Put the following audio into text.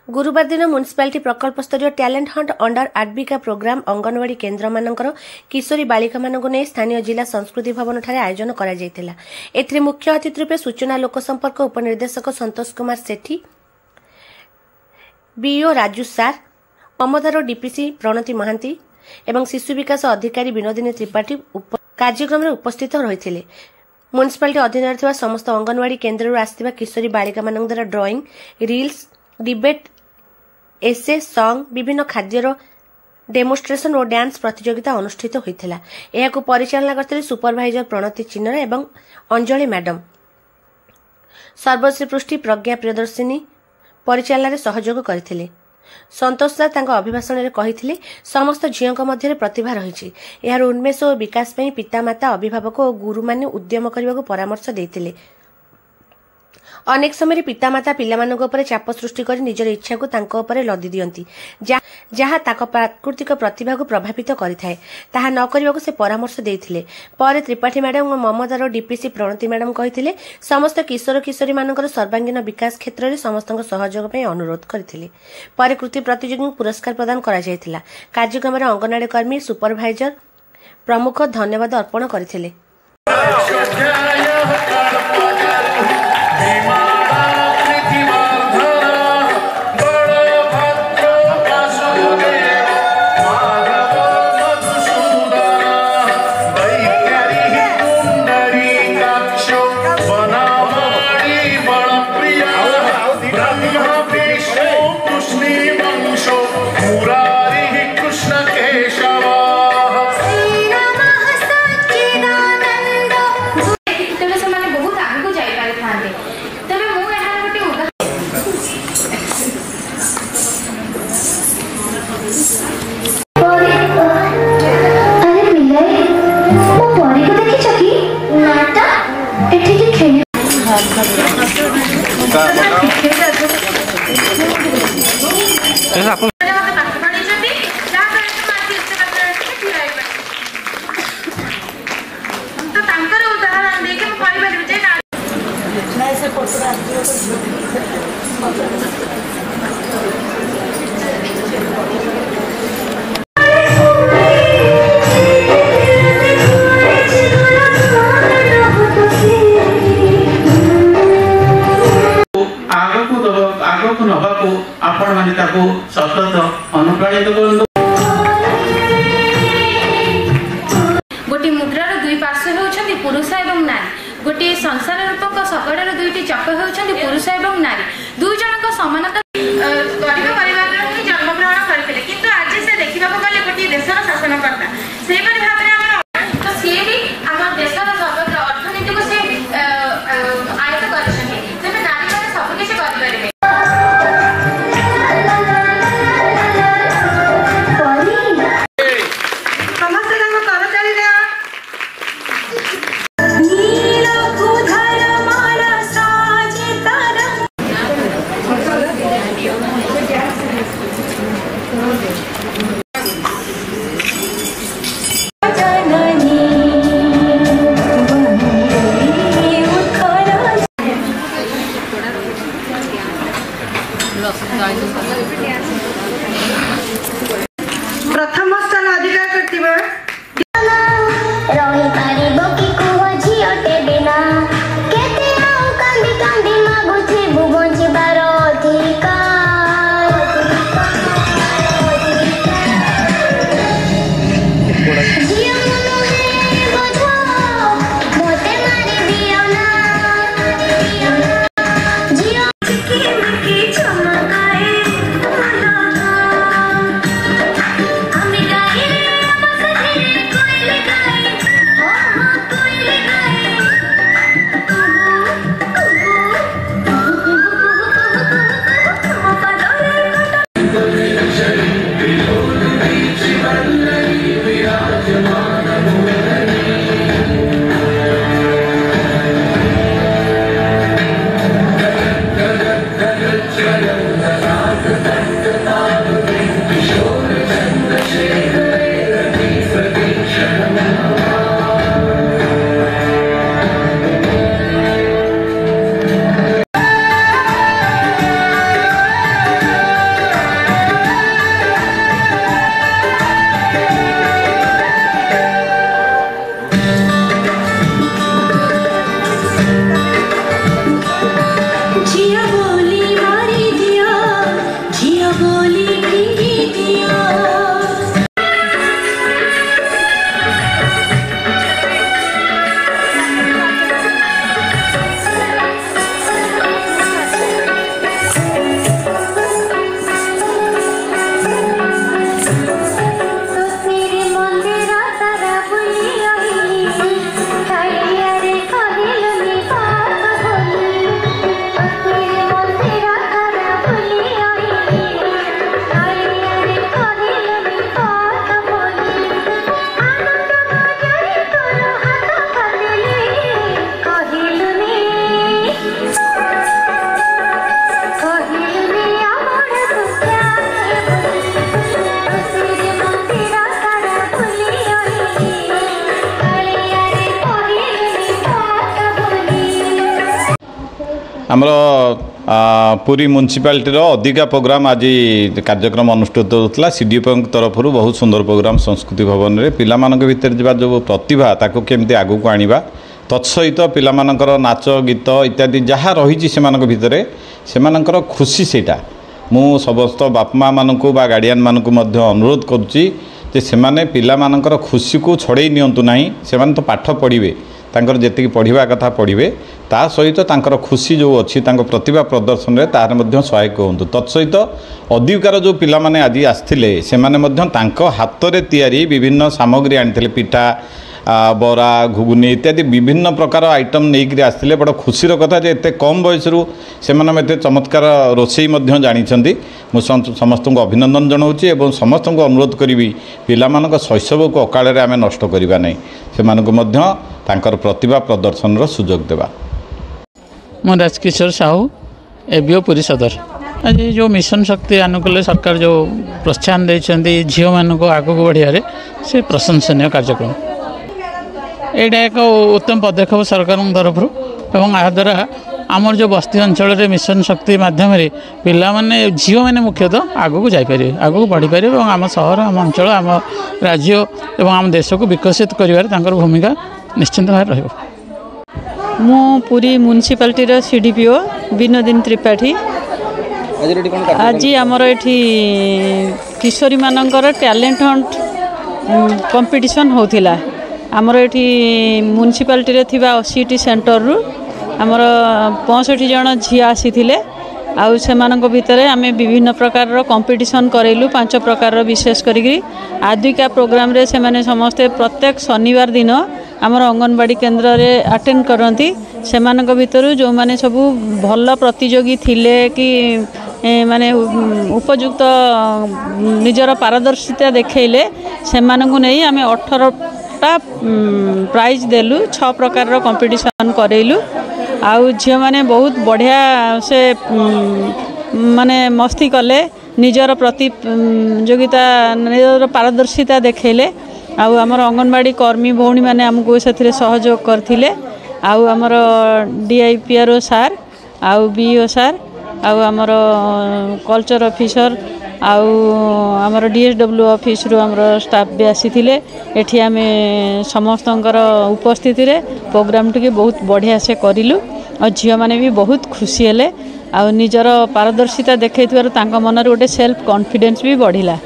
गुरुवार दिन म्युनिसिपालिटी प्रकल्प स्तरीय टैलेंट हंट अंडर आडबिका प्रोग्राम अंगनवाड़ी केन्द्र मानकर किशोरी बालिका मानक नहीं स्थानीय जिला संस्कृति भवन ठारे आयोजन करा जायतिला। एथिरे मुख्य अतिथि रूपे सूचना लोक संपर्क उपनिर्देशक संतोष कुमार सेठी, बीओ राजू सार, ममतार डीपीसी प्रणति महांती एवं शिशु विकास अधिकारी विनोदिनी त्रिपाठी कार्यक्रम में उपस्थित रही। म्युनिसिपालिटी अधीन समस्त अंगनवाड़ी केन्द्र आसथिबा किशोरी बालिका मानक द्वारा ड्रॉइंग, रील्स, डिबेट, एसे, सॉन्ग, विभिन्न खाद्यर डेमोन्स्ट्रेशन और डांस प्रतियोगिता अनुष्ठित होइथिला। एहाकु परिचालना करथिले सुपरवाइजर प्रणति चिन्नर एवं अंजलि मैडम। सर्वश्री पृष्टि प्रज्ञा प्रियदर्शिनी परिचालना रे सहयोग करथिले। संतोष सर तांको अभिभाषण रे कहिथिले समस्त झियक मध्य प्रतिभा रही, यार उन्मेष और विकास पई पितामाता, अभिभावक और गुरु माने उद्यम करने परामर्श देथिले। अनेक समय पितामाता पिलामानक उपरे चाप सृष्टि कर निजर इच्छा को तांको उपरे लदी दियंती, जहा ताको प्राकृतिक प्रतिभा को प्रभावित करिथाय। ताहा न करिबाकू से परामर्श देथिले। पर त्रिपाठी मैडम और ममतार डीपीसी प्रणति मैडम कहिथिले समस्त किशोर किशोरी मानकर सर्वांगीन विकास क्षेत्र में समस्तक सहयोग पई अनुरोध करथिले। पर कृति प्रतियोगी पुरस्कार प्रदान करा जायतिला। कार्यक्रम में अंगनवाड़ी कर्मी, सुपरवाइजर प्रमुख धन्यवाद अर्पण करथिले। आपण माने ताको सतत अनुप्राणित करन। गोटे मुद्रार दुई पार्श्व होउछन्ति पुरुष एवं नारी। गोटे संसार रूपक सकड़ार दुईटी चक्र होउछन्ति पुरुष एवं नारी। दुई जनक समानता गरीब परिवार ही जन्मग्रहण करथिले, किंतु आज से देखिबाको गले गोटे देशर शासनकर्ता से परि भाबरे हमर तो से भी हमर देशर सर्वत्र अर्थनीति को से आयत करछन्ति। तबे नारी माने सब किछ करि परिबे। प्रथम स्थान अधिकार करथिबा रही पारिबो कि कुहो झियोटे बिना केते आउ कांदी कांदी मागुछि बुबंजिबार अधिकार। झियो मनो हे बोझो मोते मारी दियो ना झियो की चमकाए आमर पुरी म्युनिसिपालिटी अधिका प्रोग्राम आज कार्यक्रम अनुष्ठित होता सीडीपी तरफ बहुत सुंदर प्रोग्राम संस्कृति भवन में पिलामानक भितर जा जो प्रतिभा ताको केमती आगू को आनिबा तत्सहित पिलामानकर नाच गीत इत्यादि जहाँ रही भितर सेमानकर खुशी सेटा मु समस्त बापा माँ मानू बा गार्डियन मानू अनुरोध करुच्ची से पिलामानकर खुशी को छड़े नियंतु नहीं से तो पाठ पढ़े तांकर जेतिकी पढ़िबा कथा पढ़िबे ता सहित तांकर खुशी जो अच्छी प्रतिभा प्रदर्शन में तार मध्य सहायक होंतु तत्सहित अधिकार जो पिला माने आज आसथिले से माने मध्य तांको हातरे तैयारी विभिन्न सामग्री आनिथिले पिठा बरा घुगुनी इत्यादि विभिन्न प्रकार आइटम नहीं आसथिले बड़ खुशीर कथा जे एते कम बयस से एते चमत्कार रोषेई मध्य जानिछंती मु समस्त को अभिनंदन जनाऊँगी और समस्त को अनुरोध करी पिलामानक शैशव को अकाल आम नष्ट करवा नहीं से तांकर प्रतिभा प्रदर्शन सुजोग देवा। मैं राजकिशोर साहू एबीओ पुरी सदर आज जो मिशन शक्ति आनुकूल्य सरकार जो प्रोत्साहन देते झील मान को आग को बढ़िया से प्रशंसनीय कार्यक्रम यहाँ एक उत्तम पदक्षेप सरकार तरफ या द्वारा आमर जो बस्ती अंचल मिशन शक्ति माध्यम पिला माने झील मैंने मुख्यतः आग को जापर आग को बढ़ी पारे और आम सहर आम अंचल आम राज्य और आम देश को विकसित कर भूमिका निश्चिंत भाव रही। मु पुरी म्युनिसिपालिटी सीडीपीओ विनोदिनी त्रिपाठी आज आमर एठी किशोरी मानकर टैलेंट हंट कंपटीशन होतिला आमर एठी म्युनिसिपालिटी थिबा 80टी सेंटर रु आमर 65 जन झी आसीथिले आउ सेमानक भितरे आमे विभिन्न प्रकार कंपटीशन करेलु 5 प्रकार विशेष करी आदिका प्रोग्राम रे से माने समस्ते प्रत्येक शनिवार दिन आमर अंगनवाड़ी केन्द्र रे अटेंड करती से भितर जो माने सब भल प्रतियोगी थिले कि माने उपयुक्त निजर पारदर्शिता देखैले से नहीं आमे 18टा प्राइज देलु 6 प्रकार कंपटीशन करेलु आउ झील माने बहुत बढ़िया से माने मस्ती कले निजर प्रतियोगिता निजर पारदर्शिता देखैले आउ आमर अंगनवाड़ी कर्मी भौणी माने आमको से सहयोग करथिले आउ आमर डीआईपीआरओ सार आउ बीओ सार आउ आमर कल्चर ऑफिसर आउ आमर डीएसडब्ल्यू ऑफिस रु आमर स्टाफ भी आसीथिले एठी आमे समस्तंकर उपस्थिति रे प्रोग्राम टिके बहुत बढ़िया से करिलु और झील माने भी बहुत खुशी हेले आउ निजर पारदर्शिता देखैथिबार तांका मनर गोटे सेल्फ कॉन्फिडेंस भी बढ़िला।